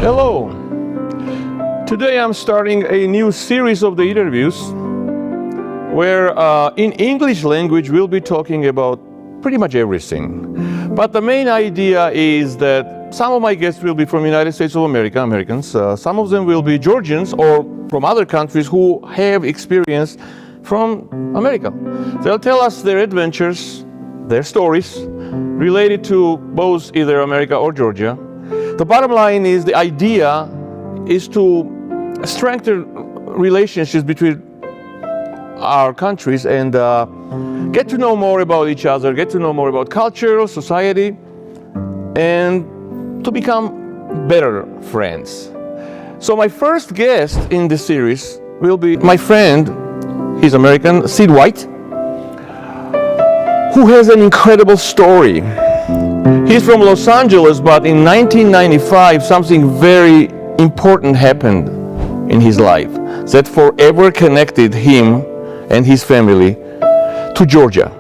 Hello. Today I'm starting a new series of the interviews where in English language we'll be talking about pretty much everything. But the main idea is that some of my guests will be from the United States of America, Americans. Some of them will be Georgians or from other countries who have experience from America. They'll tell us their adventures, their stories related to both either America or Georgia. The bottom line is the idea is to strengthen relationships between our countries and get to know more about each other, get to know more about culture, society, and to become better friends. So my first guest in this series will be my friend, he's American, Sid White, who has an incredible story. He's from Los Angeles, but in 1995 something very important happened in his life that forever connected him and his family to Georgia.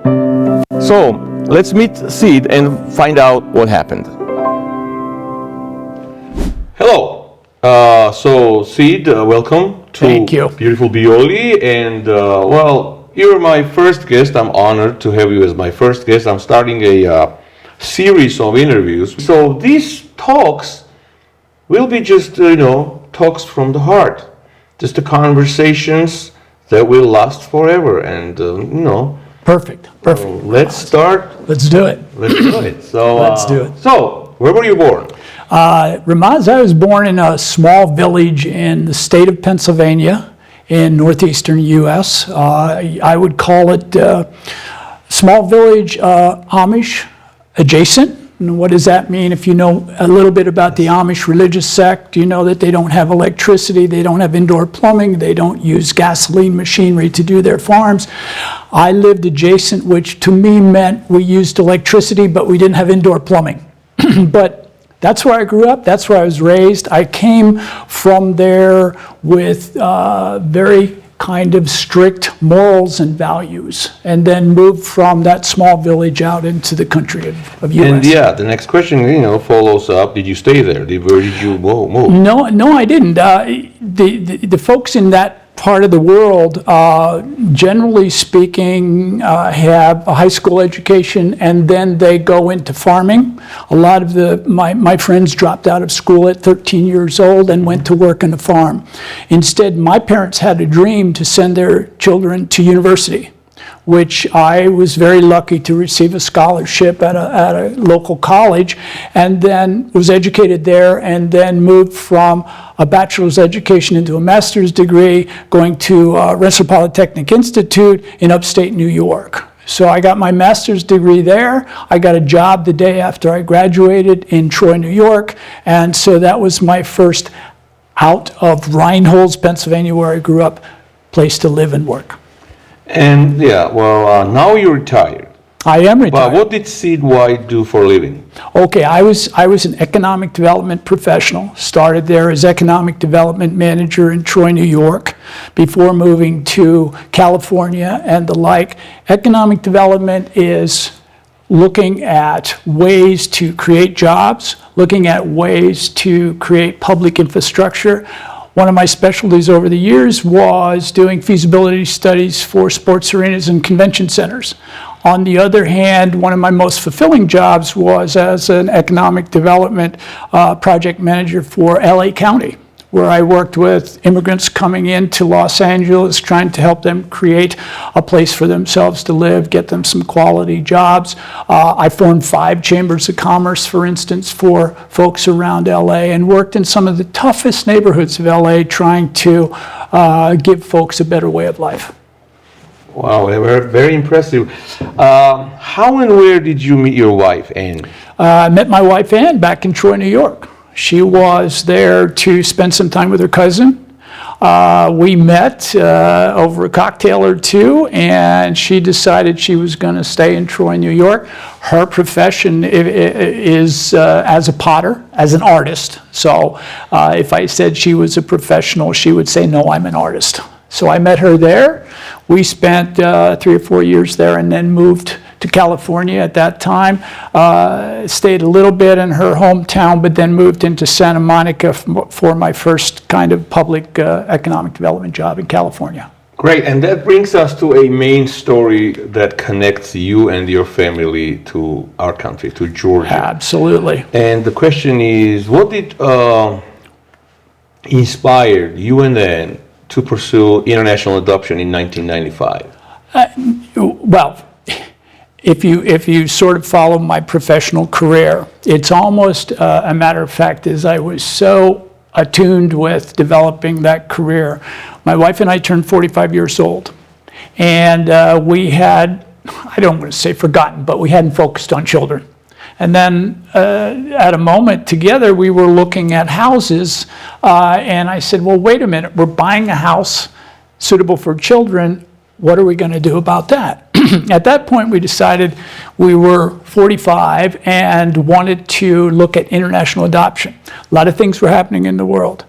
So let's meet Sid and find out what happened. Hello. So Sid, welcome to Thank you. beautiful Bioli. And well, you're my first guest. I'm honored to have you as my first guest. I'm starting a series of interviews. So these talks will be just, talks from the heart. Just the conversations that will last forever. And, Perfect. let's start. Let's do it. Let's do it. So, Let's do it. So, where were you born? Ramaz, I was born in a small village in the state of Pennsylvania in northeastern U.S. I would call it small village Amish adjacent. And what does that mean? If you know a little bit about the Amish religious sect, you know that they don't have electricity, they don't have indoor plumbing, they don't use gasoline machinery to do their farms. I lived adjacent, which to me meant we used electricity, but we didn't have indoor plumbing. But that's where I grew up, that's where I was raised. I came from there with very kind of strict morals and values, and then moved from that small village out into the country of U.S. And yeah, the next question, follows up. Did you stay there? Where did you move? No, I didn't. The folks in that part of the world, generally speaking, have a high school education and then they go into farming. A lot of my friends dropped out of school at 13 years old and went to work on a farm. Instead, my parents had a dream to send their children to university, which I was very lucky to receive a scholarship at a local college, and then was educated there, and then moved from a bachelor's education into a master's degree, going to Rensselaer Polytechnic Institute in upstate New York. So I got my master's degree there. I got a job the day after I graduated in Troy, New York, and so that was my first out of Reinholds, Pennsylvania, where I grew up, place to live and work. And now you're retired. I am retired. But what did Sid White do for a living? Okay, I was an economic development professional. Started there as economic development manager in Troy, New York, before moving to California and the like. Economic development is looking at ways to create jobs, looking at ways to create public infrastructure. One of my specialties over the years was doing feasibility studies for sports arenas and convention centers. On the other hand, one of my most fulfilling jobs was as an economic development project manager for LA County, where I worked with immigrants coming into Los Angeles, trying to help them create a place for themselves to live, get them some quality jobs. I formed 5 chambers of commerce, for instance, for folks around LA, and worked in some of the toughest neighborhoods of LA, trying to give folks a better way of life. Wow, very impressive. How and where did you meet your wife, Anne? I met my wife, Anne, back in Troy, New York. She was there to spend some time with her cousin. We met over a cocktail or two, and she decided she was going to stay in Troy, New York. Her profession is as a potter, as an artist. So if I said she was a professional, she would say, no, I'm an artist. So I met her there. We spent 3 or 4 years there and then moved to California at that time. Stayed a little bit in her hometown, but then moved into Santa Monica for my first kind of public economic development job in California. Great, and that brings us to a main story that connects you and your family to our country, to Georgia. Absolutely. And the question is, what did inspire you and Anne to pursue international adoption in 1995? Well, if you sort of follow my professional career, it's almost a matter of fact is I was so attuned with developing that career. My wife and I turned 45 years old, and we had, I don't want to say forgotten, but we hadn't focused on children. And then at a moment together, we were looking at houses, and I said, well, wait a minute, we're buying a house suitable for children. What are we going to do about that? At that point, we decided we were 45 and wanted to look at international adoption. A lot of things were happening in the world.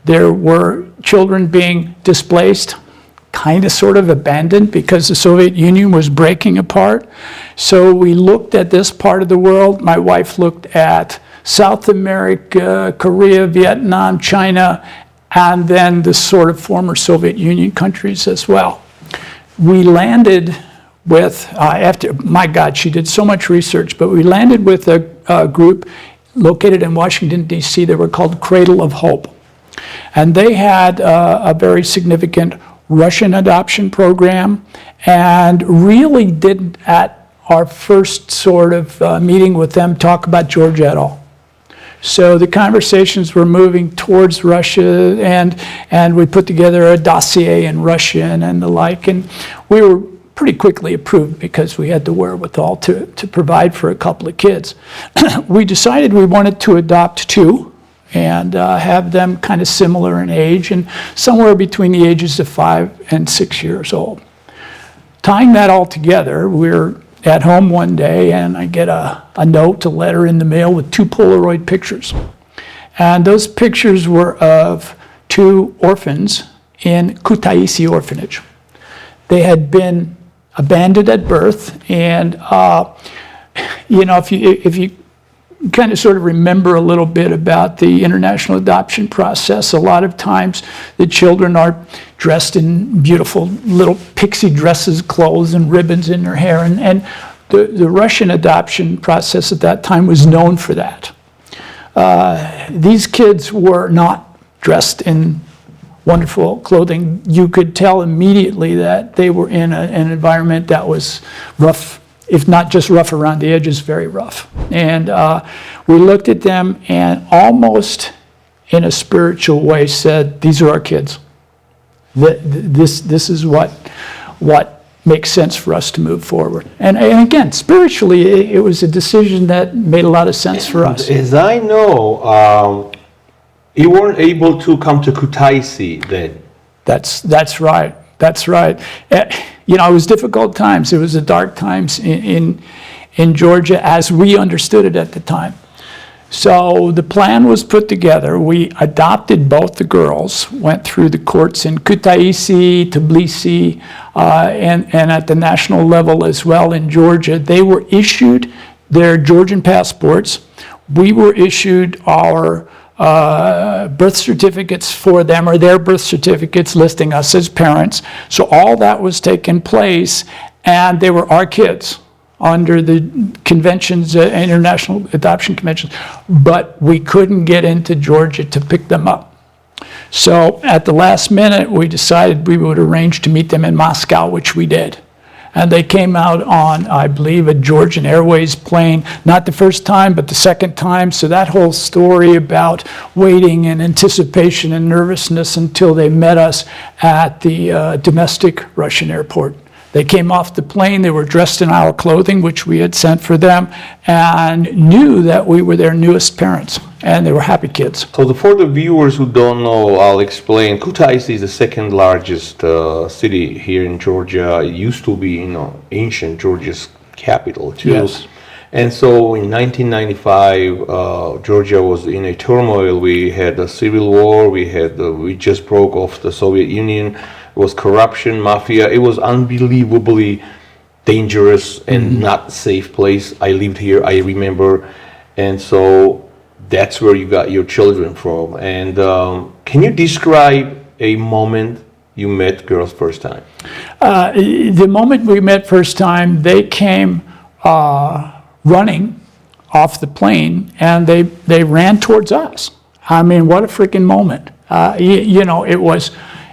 There were children being displaced, kind of sort of abandoned because the Soviet Union was breaking apart. So we looked at this part of the world. My wife looked at South America, Korea, Vietnam, China, and then the sort of former Soviet Union countries as well. We landed with, after, my God, she did so much research, but we landed with a group located in Washington, D.C. They were called Cradle of Hope. And they had a very significant Russian adoption program and really didn't, at our first sort of meeting with them, talk about Georgia at all. So the conversations were moving towards Russia, and we put together a dossier in Russian and the like, and we were pretty quickly approved because we had the wherewithal to provide for a couple of kids. We decided we wanted to adopt two and have them kind of similar in age and somewhere between the ages of 5 and 6 years old. Tying that all together, we're at home one day and I get a note, a letter in the mail with 2 Polaroid pictures. And those pictures were of 2 orphans in Kutaisi orphanage. They had been abandoned at birth, and if you kind of sort of remember a little bit about the international adoption process, a lot of times the children are dressed in beautiful little pixie dresses, clothes, and ribbons in their hair, and the Russian adoption process at that time was known for that. These kids were not dressed in wonderful clothing. You could tell immediately that they were in an environment that was rough, if not just rough around the edges, very rough. And we looked at them and almost in a spiritual way said, these are our kids. This is what makes sense for us to move forward. And again, spiritually, it was a decision that made a lot of sense for us. As I know, you weren't able to come to Kutaisi then. That's right. That's right. It was difficult times. It was the dark times in Georgia as we understood it at the time. So the plan was put together. We adopted both the girls, went through the courts in Kutaisi, Tbilisi, and at the national level as well in Georgia. They were issued their Georgian passports. We were issued our birth certificates for them, or their birth certificates listing us as parents. So all that was taking place, and they were our kids under the conventions, international adoption conventions, but we couldn't get into Georgia to pick them up. So at the last minute, we decided we would arrange to meet them in Moscow, which we did. And they came out on, I believe, a Georgian Airways plane, not the first time, but the second time. So that whole story about waiting and anticipation and nervousness until they met us at the domestic Russian airport. They came off the plane, they were dressed in our clothing, which we had sent for them, and knew that we were their newest parents, and they were happy kids. So for the viewers who don't know, I'll explain. Kutaisi is the second largest city here in Georgia. It used to be, ancient Georgia's capital too. Yes. And so in 1995, Georgia was in a turmoil. We had a civil war. We just broke off the Soviet Union. It was corruption, mafia. It was unbelievably dangerous and not safe place. I lived here, I remember, and so that's where you got your children from. And can you describe a moment you met girls first time? The moment we met first time, they came running off the plane, and they ran towards us. I mean, what a freaking moment.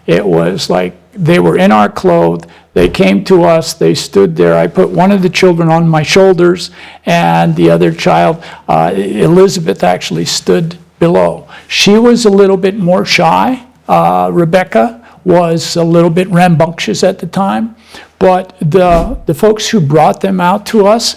It was like they were in our clothes. They came to us, they stood there. I put one of the children on my shoulders, and the other child, Elizabeth, actually stood below. She was a little bit more shy. Rebecca was a little bit rambunctious at the time, but the folks who brought them out to us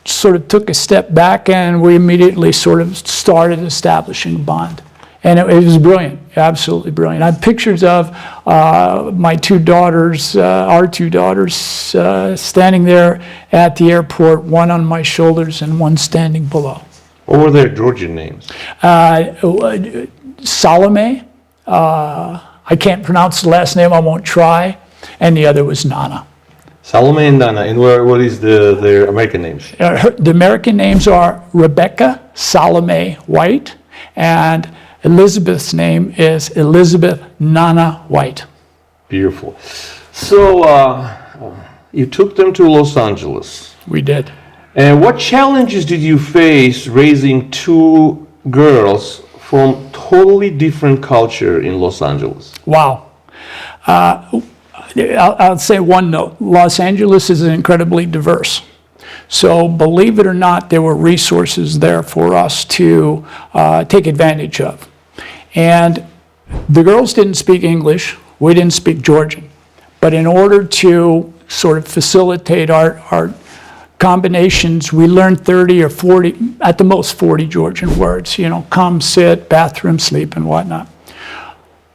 sort of took a step back, and we immediately sort of started establishing a bond. And it was brilliant, absolutely brilliant. I have pictures of my two daughters, our two daughters, standing there at the airport, one on my shoulders and one standing below. What were their Georgian names? Salome, I can't pronounce the last name, I won't try, and the other was Nana. Salome and Nana, and what is their American names? The American names are Rebecca Salome White, and Elizabeth's name is Elizabeth Nana White. Beautiful. So you took them to Los Angeles. We did. And what challenges did you face raising two girls from totally different culture in Los Angeles? Wow. I'll say one note. Los Angeles is incredibly diverse. So believe it or not, there were resources there for us to take advantage of. And the girls didn't speak English, we didn't speak Georgian. But in order to sort of facilitate our combinations, we learned 30 or 40, at the most 40 Georgian words, come, sit, bathroom, sleep, and whatnot.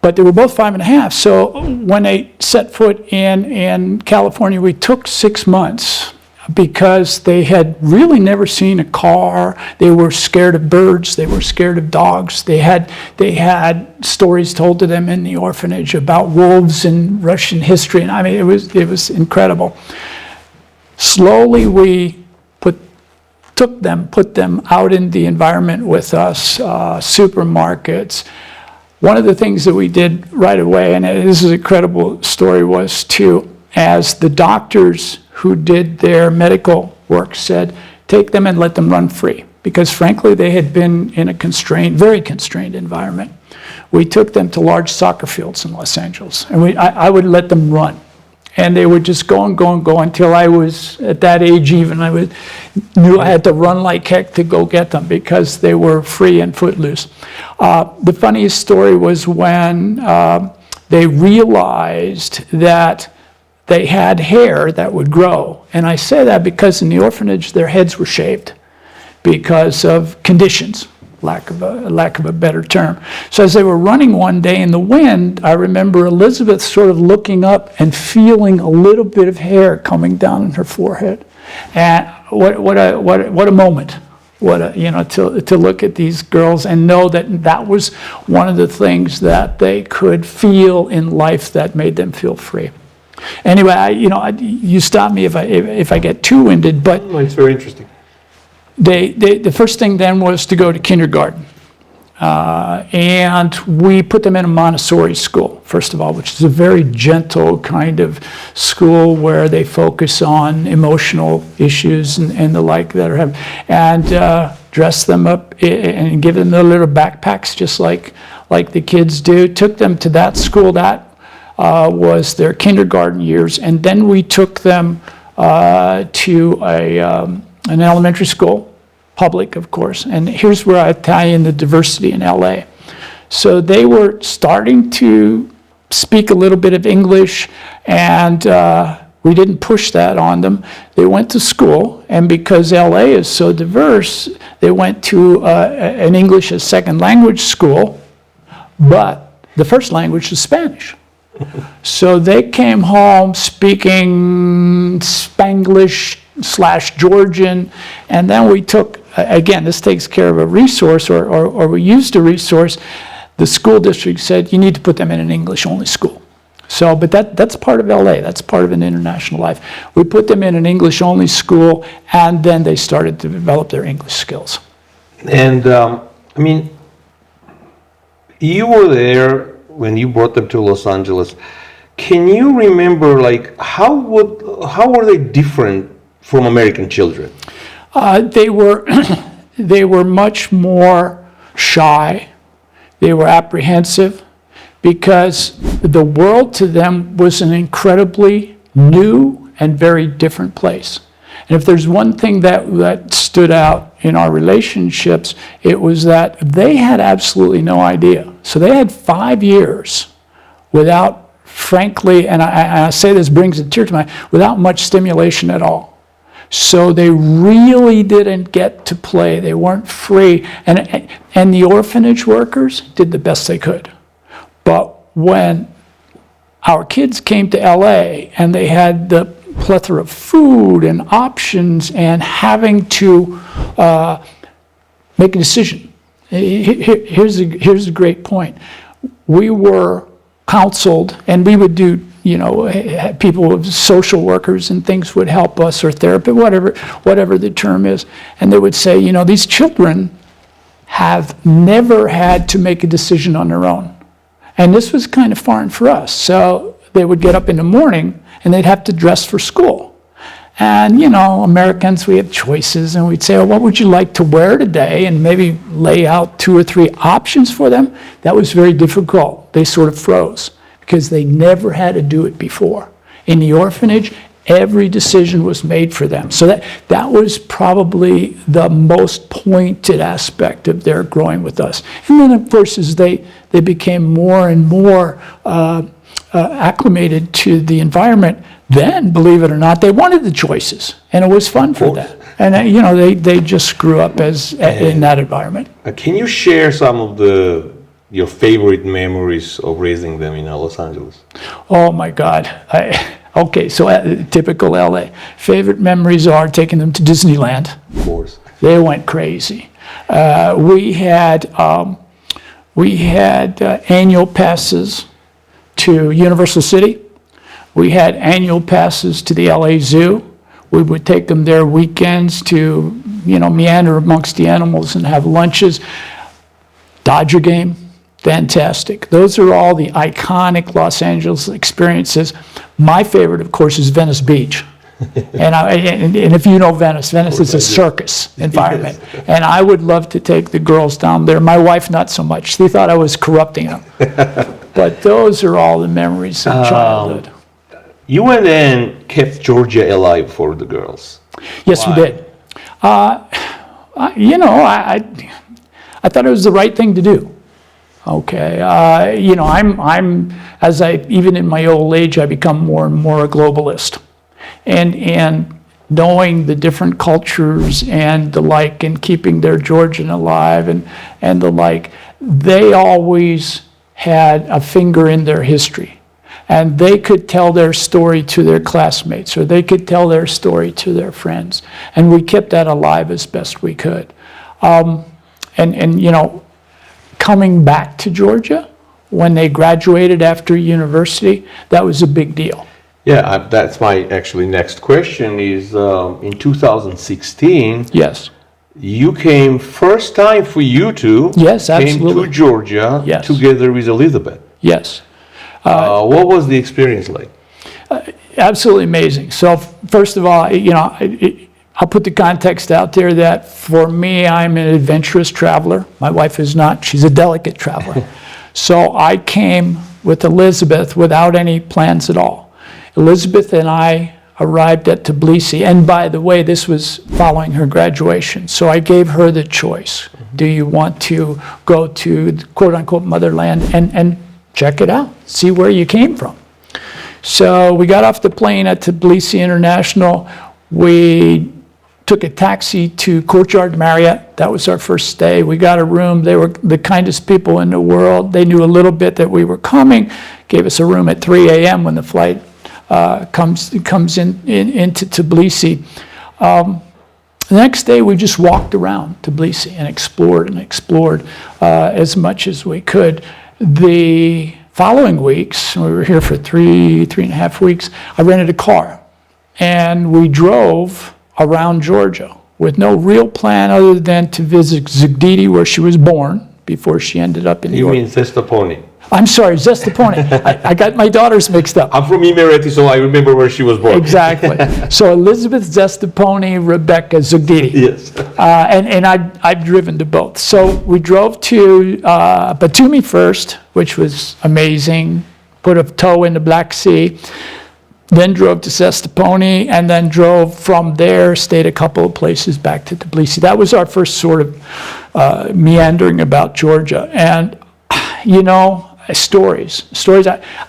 But they were both 5.5, so when they set foot in California, we took 6 months because they had really never seen a car. They were scared of birds. They were scared of dogs. They had stories told to them in the orphanage about wolves and Russian history. And I mean, it was incredible. Slowly, we put them out in the environment with us, supermarkets. One of the things that we did right away, and this is a credible story, was as the doctors who did their medical work said, take them and let them run free. Because frankly, they had been in a very constrained environment. We took them to large soccer fields in Los Angeles, and I would let them run. And they would just go and go and go until I was, at that age even, knew I had to run like heck to go get them because they were free and footloose. The funniest story was when they realized that they had hair that would grow. And I say that because in the orphanage, their heads were shaved because of conditions, lack of a better term. So as they were running one day in the wind, I remember Elizabeth sort of looking up and feeling a little bit of hair coming down on her forehead. And what a moment. To look at these girls and know that was one of the things that they could feel in life that made them feel free. Anyway, you stop me if I get too winded, but no, it's very interesting. The first thing then was to go to kindergarten, and we put them in a Montessori school first of all, which is a very gentle kind of school where they focus on emotional issues and the like that are happening, and dress them up and give them their little backpacks just like the kids do. Took them to that school. That was their kindergarten years, and then we took them to an elementary school, public, of course. And here's where I tie in the diversity in LA. So they were starting to speak a little bit of English, and we didn't push that on them. They went to school, and because LA is so diverse, they went to an English as second language school, but the first language was Spanish. So they came home speaking Spanglish/Georgian, and then we took, again, this takes care of a resource, or we used a resource. The school district said, you need to put them in an English-only school. So, but that's part of LA. That's part of an international life. We put them in an English-only school, and then they started to develop their English skills. And I mean, you were there when you brought them to Los Angeles. Can you remember, like, how were they different from American children? They were they were much more shy. They were apprehensive because the world to them was an incredibly new and very different place. And if there's one thing that stood out in our relationships, it was that they had absolutely no idea. So they had 5 years without, frankly, and I say this brings a tear to my eye, without much stimulation at all. So they really didn't get to play. They weren't free. And the orphanage workers did the best they could. But when our kids came to LA and they had the plethora of food and options and having to make a decision. Here's a great point. We were counseled, and we would do, people, social workers and things would help us, or therapy, whatever the term is, and they would say, these children have never had to make a decision on their own. And this was kind of foreign for us. So they would get up in the morning and they'd have to dress for school. And, Americans, we have choices, and we'd say, oh, what would you like to wear today? And maybe lay out 2 or 3 options for them. That was very difficult. They sort of froze because they never had to do it before. In the orphanage, every decision was made for them. So that was probably the most pointed aspect of their growing with us. And then, of course, as they became more and more acclimated to the environment, then, believe it or not, they wanted the choices, and it was fun for them. And they just grew up in that environment. Can you share some of your favorite memories of raising them in Los Angeles? Oh my God! Okay, so typical LA. Favorite memories are taking them to Disneyland. Of course. They went crazy. We had annual passes to Universal City. We had annual passes to the LA Zoo. We would take them there weekends to, meander amongst the animals and have lunches. Dodger game, fantastic. Those are all the iconic Los Angeles experiences. My favorite, of course, is Venice Beach. And if you know Venice is a circus environment. Yes. And I would love to take the girls down there. My wife, not so much. She thought I was corrupting them. But those are all the memories of childhood. You went and kept Georgia alive for the girls. Yes, Why? we did. I thought it was the right thing to do. Okay, I'm even in my old age, I become more and more a globalist, and knowing the different cultures and the like, and keeping their Georgian alive and the like, they always had a finger in their history. And they could tell their story to their classmates, or they could tell their story to their friends. And we kept that alive as best we could. Coming back to Georgia, when they graduated after university, that was a big deal. Yeah, that's my actually next question is, in 2016, yes, you came, first time for you two, yes, absolutely, came to Georgia, yes, together with Elizabeth. Yes. What was the experience like? Absolutely amazing. So first of all, I'll put the context out there that for me, I'm an adventurous traveler. My wife is not. She's a delicate traveler. So I came with Elizabeth without any plans at all. Elizabeth and I arrived at Tbilisi. And by the way, this was following her graduation. So I gave her the choice. Do you want to go to quote unquote motherland and check it out, see where you came from? So we got off the plane at Tbilisi International. We took a taxi to Courtyard Marriott. That was our first stay. We got a room. They were the kindest people in the world. They knew a little bit that we were coming, gave us a room at 3 a.m. when the flight comes into Tbilisi. The next day, we just walked around Tbilisi and explored as much as we could. The following weeks, we were here for three and a half weeks, I rented a car. And we drove around Georgia with no real plan other than to visit Zugdidi, where she was born, before she ended up in New York. You mean Sestaponi? I'm sorry, Zestaponi. I got my daughters mixed up. I'm from Imereti, so I remember where she was born. Exactly. So Elizabeth Zestaponi, Rebecca Zugdidi. Yes. And I've driven to both. So we drove to Batumi first, which was amazing. Put a toe in the Black Sea. Then drove to Sestaponi, and then drove from there, stayed a couple of places back to Tbilisi. That was our first sort of meandering about Georgia. And, you know, stories.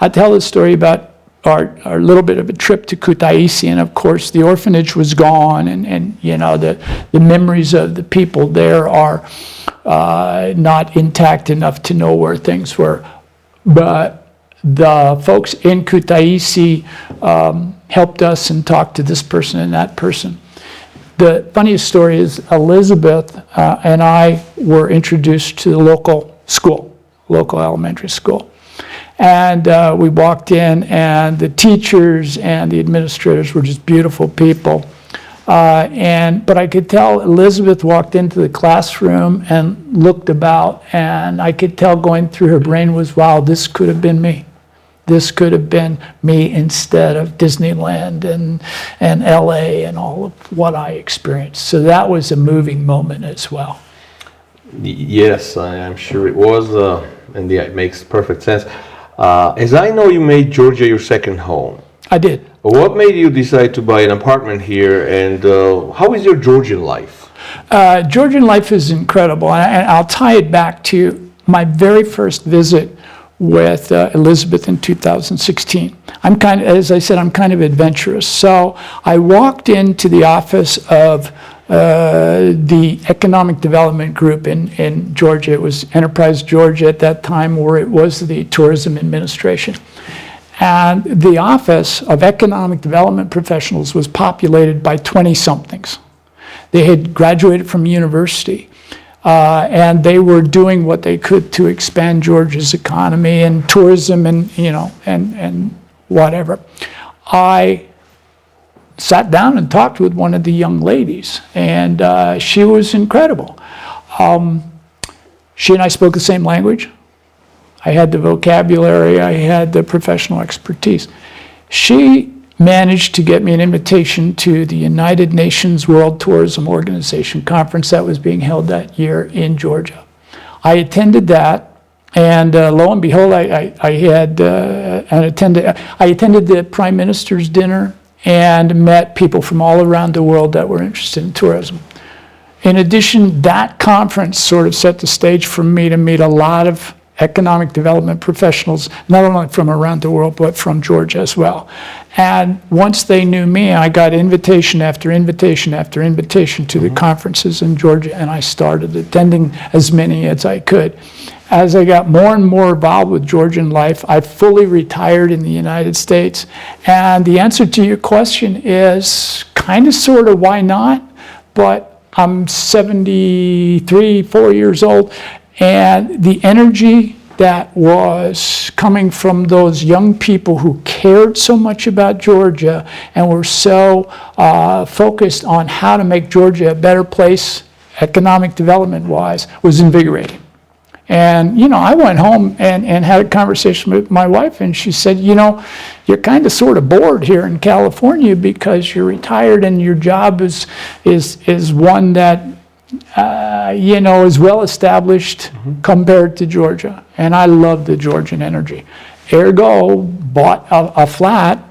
I tell the story about our little bit of a trip to Kutaisi, and of course the orphanage was gone, and you know, the memories of the people there are not intact enough to know where things were. But the folks in Kutaisi helped us and talked to this person and that person. The funniest story is Elizabeth and I were introduced to the local elementary school. And we walked in, and the teachers and the administrators were just beautiful people. But I could tell Elizabeth walked into the classroom and looked about, and I could tell going through her brain was, wow, this could have been me. This could have been me instead of Disneyland and LA and all of what I experienced. So that was a moving moment as well. Yes, I'm sure it was, and yeah, it makes perfect sense. As I know, you made Georgia your second home. I did. What made you decide to buy an apartment here, and how is your Georgian life? Georgian life is incredible, and I'll tie it back to my very first visit with Elizabeth in 2016. As I said, I'm kind of adventurous. So I walked into the office of the Economic Development Group in Georgia. It was Enterprise Georgia at that time, where it was the Tourism Administration. And the Office of Economic Development Professionals was populated by 20-somethings. They had graduated from university. And they were doing what they could to expand Georgia's economy and tourism and, you know, and whatever. I sat down and talked with one of the young ladies, and she was incredible. She and I spoke the same language. I had the vocabulary, I had the professional expertise. She managed to get me an invitation to the United Nations World Tourism Organization conference that was being held that year in Georgia. I attended that, and lo and behold, I attended the Prime Minister's dinner and met people from all around the world that were interested in tourism. In addition, that conference sort of set the stage for me to meet a lot of economic development professionals, not only from around the world, but from Georgia as well. And once they knew me, I got invitation after invitation after invitation to the conferences in Georgia, and I started attending as many as I could. As I got more and more involved with Georgian life, I fully retired in the United States. And the answer to your question is kind of, sort of, why not? But I'm 4 years old, and the energy that was coming from those young people who cared so much about Georgia and were so focused on how to make Georgia a better place, economic development-wise, was invigorating. And, you know, I went home and had a conversation with my wife, and she said, you know, you're kind of sort of bored here in California because you're retired and your job is one that you know, is well established compared to Georgia. And I love the Georgian energy. Ergo, bought a flat.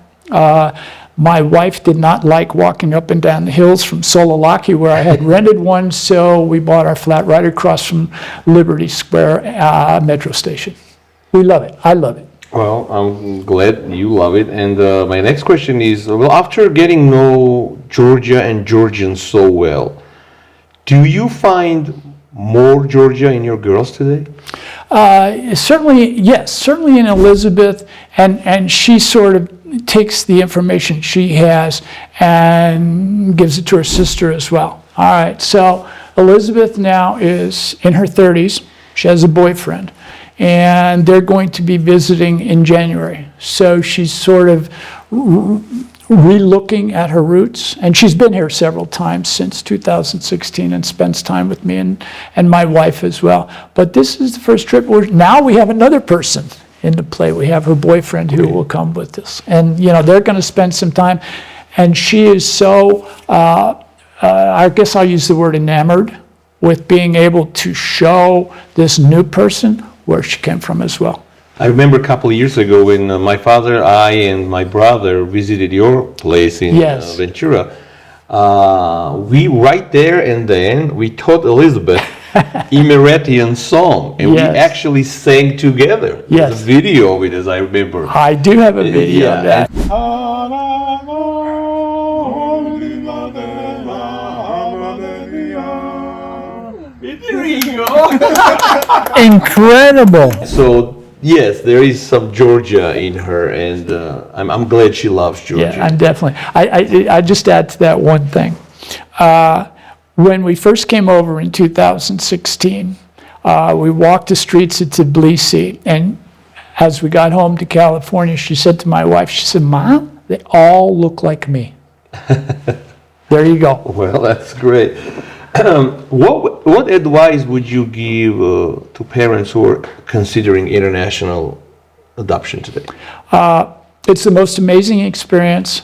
My wife did not like walking up and down the hills from Solalaki, where I had rented one, so we bought our flat right across from Liberty Square metro station. We love it. I love it. Well, I'm glad you love it. And my next question is, well, after getting to know Georgia and Georgians so well, do you find more Georgia in your girls today? Certainly, yes. Certainly in Elizabeth, and she sort of takes the information she has and gives it to her sister as well. All right, so Elizabeth now is in her 30s. She has a boyfriend. and they're going to be visiting in January. So she's sort of re-looking at her roots, and she's been here several times since 2016 and spends time with me and my wife as well. But this is the first trip where now we have another person in the play. We have her boyfriend who will come with us, and they're going to spend some time. And she is so, I guess I'll use the word enamored with being able to show this new person where she came from as well. I remember a couple of years ago when my father, I, and my brother visited your place in Ventura. We right there and then we taught Elizabeth Emiratian song, and we actually sang together. There's a video of it, as I remember. I do have a video of that. There you go. Incredible. So yes, there is some Georgia in her, and I'm glad she loves Georgia. Yeah, I'm definitely. I just add to that one thing. When we first came over in 2016, we walked the streets of Tbilisi, and as we got home to California, she said to my wife, she said, "Mom, they all look like me." There you go. Well, that's great. What advice would you give to parents who are considering international adoption today? It's the most amazing experience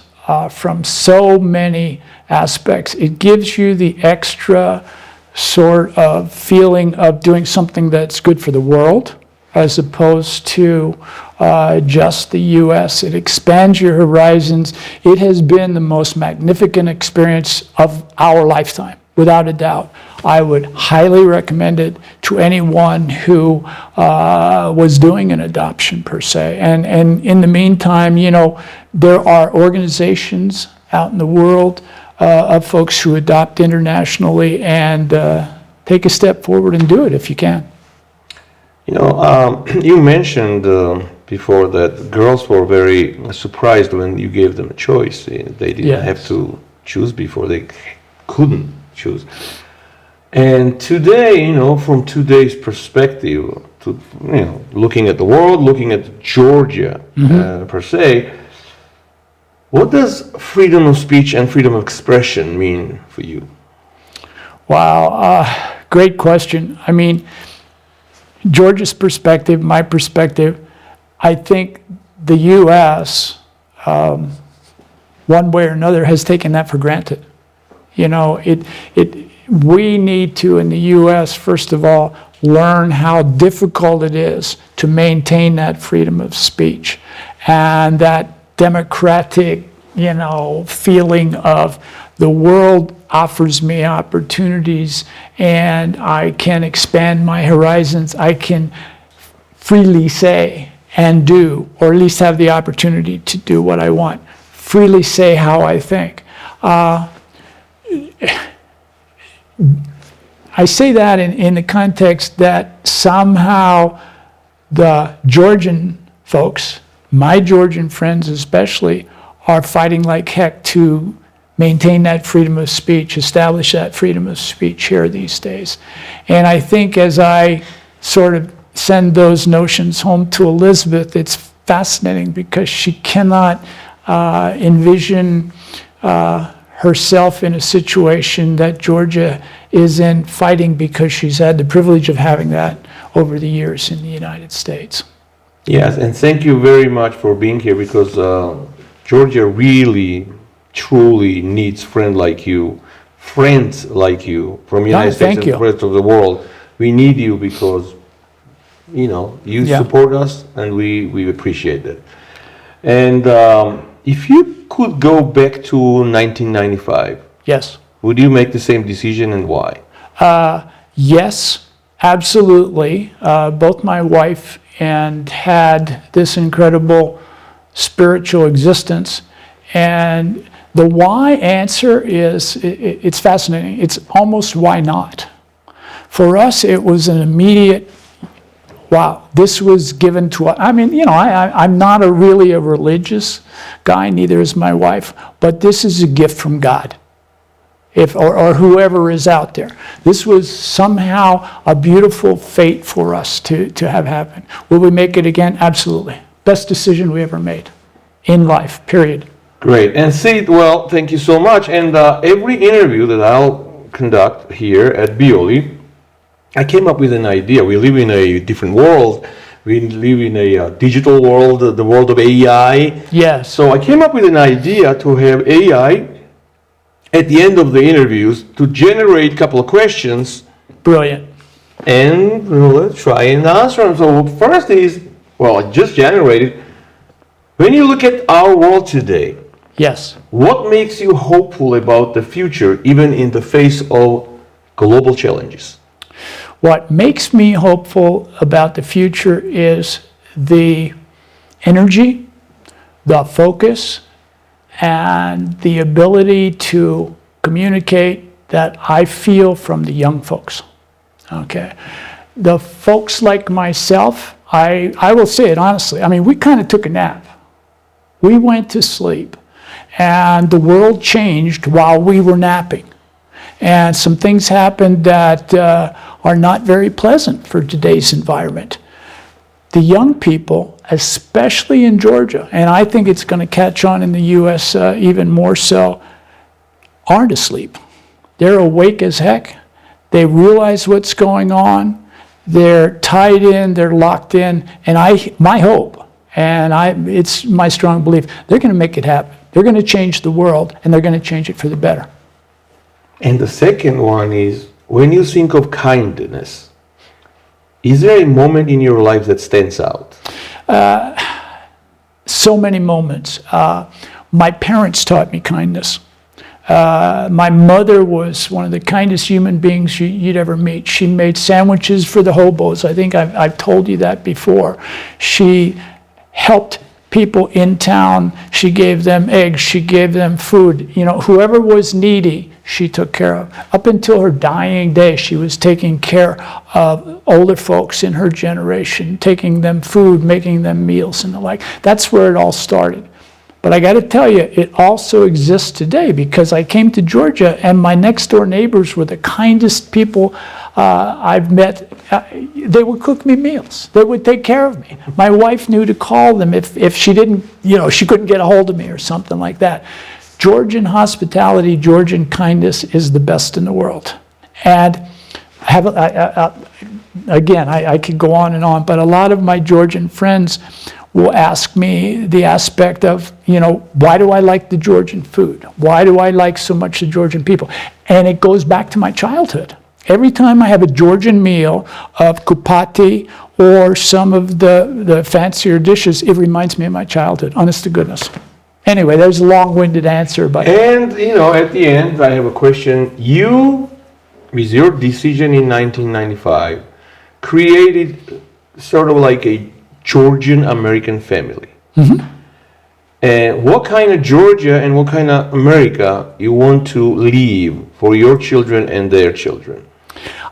from so many aspects. It gives you the extra sort of feeling of doing something that's good for the world, as opposed to just the U.S. It expands your horizons. It has been the most magnificent experience of our lifetime, without a doubt. I would highly recommend it to anyone who was doing an adoption per se. And in the meantime, there are organizations out in the world of folks who adopt internationally, and take a step forward and do it if you can. You mentioned before that girls were very surprised when you gave them a choice. They didn't have to choose before. They couldn't choose. And today, from today's perspective, to looking at the world, looking at Georgia per se, what does freedom of speech and freedom of expression mean for you? Wow, great question. I mean, Georgia's perspective, my perspective, I think the U.S., one way or another, has taken that for granted. We need to, in the U.S., first of all, learn how difficult it is to maintain that freedom of speech and that democratic, feeling of the world offers me opportunities and I can expand my horizons. I can freely say and do, or at least have the opportunity to do what I want. Freely say how I think. I say that in the context that somehow the Georgian folks, my Georgian friends especially, are fighting like heck to maintain that freedom of speech, establish that freedom of speech here these days. And I think as I sort of send those notions home to Elizabeth, it's fascinating because she cannot envision herself in a situation that Georgia is in, fighting because she's had the privilege of having that over the years in the United States. Yes, and thank you very much for being here, because Georgia really, truly needs friends like you from the United States and the rest of the world. We need you because, you support us, and we appreciate that. And if you could go back to 1995, yes, would you make the same decision, and why? Yes, absolutely. Both my wife and had this incredible spiritual existence. And the why answer is, it's fascinating. It's almost why not. For us, it was an immediate, wow, this was given to us. I mean, I'm not really a religious guy, neither is my wife, but this is a gift from God. or whoever is out there. This was somehow a beautiful fate for us to have happen. Will we make it again? Absolutely. Best decision we ever made in life, period. Great. And Sid, well, thank you so much. And every interview that I'll conduct here at Bioli, I came up with an idea. We live in a different world. We live in a digital world, the world of AI. Yes. So I came up with an idea to have AI at the end of the interviews to generate a couple of questions. Brilliant. And we'll try and answer them. So first is, well, I just generated. When you look at our world today, Yes. what makes you hopeful about the future, even in the face of global challenges? What makes me hopeful about the future is the energy, the focus, and the ability to communicate that I feel from the young folks. Okay. The folks like myself, I will say it honestly, I mean, we kind of took a nap. We went to sleep, and the world changed while we were napping. And some things happened that are not very pleasant for today's environment. The young people, especially in Georgia, and I think it's going to catch on in the U.S. Even more so, aren't asleep. They're awake as heck. They realize what's going on. They're tied in, they're locked in, and my hope, and it's my strong belief, they're going to make it happen. They're going to change the world, and they're going to change it for the better. And the second one is, when you think of kindness, is there a moment in your life that stands out? So many moments. My parents taught me kindness. My mother was one of the kindest human beings you'd ever meet. She made sandwiches for the hobos. I think I've told you that before. She helped people in town. She gave them eggs. She gave them food. You know, whoever was needy, she took care of. Up until her dying day, she was taking care of older folks in her generation, taking them food, making them meals and the like. That's where it all started. But I got to tell you, it also exists today, because I came to Georgia and my next door neighbors were the kindest people I've met. They would cook me meals. They would take care of me. My wife knew to call them if she didn't, she couldn't get a hold of me or something like that. Georgian hospitality, Georgian kindness is the best in the world. And I could go on and on, but a lot of my Georgian friends will ask me the aspect of, why do I like the Georgian food? Why do I like so much the Georgian people? And it goes back to my childhood. Every time I have a Georgian meal of kupati or some of the fancier dishes, it reminds me of my childhood, honest to goodness. Anyway, there's a long-winded answer, but... And, at the end, I have a question. You, with your decision in 1995, created sort of like a Georgian American family. Mm-hmm. And what kind of Georgia and what kind of America you want to leave for your children and their children?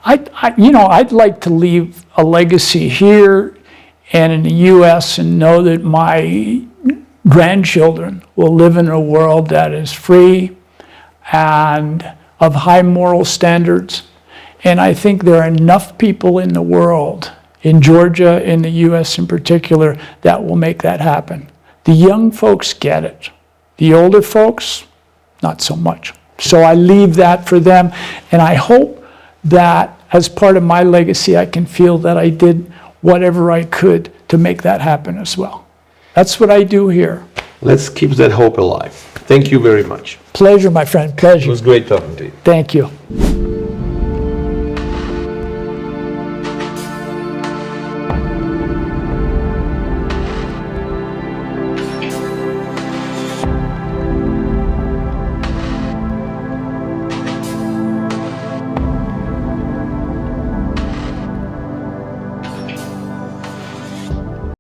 I'd like to leave a legacy here and in the U.S. and know that my grandchildren will live in a world that is free and of high moral standards. And I think there are enough people in the world, in Georgia, in the U.S. in particular, that will make that happen. The young folks get it. The older folks, not so much. So I leave that for them, and I hope that as part of my legacy, I can feel that I did whatever I could to make that happen as well. That's what I do here. Let's keep that hope alive. Thank you very much. Pleasure, my friend, pleasure. It was great talking to you. Thank you.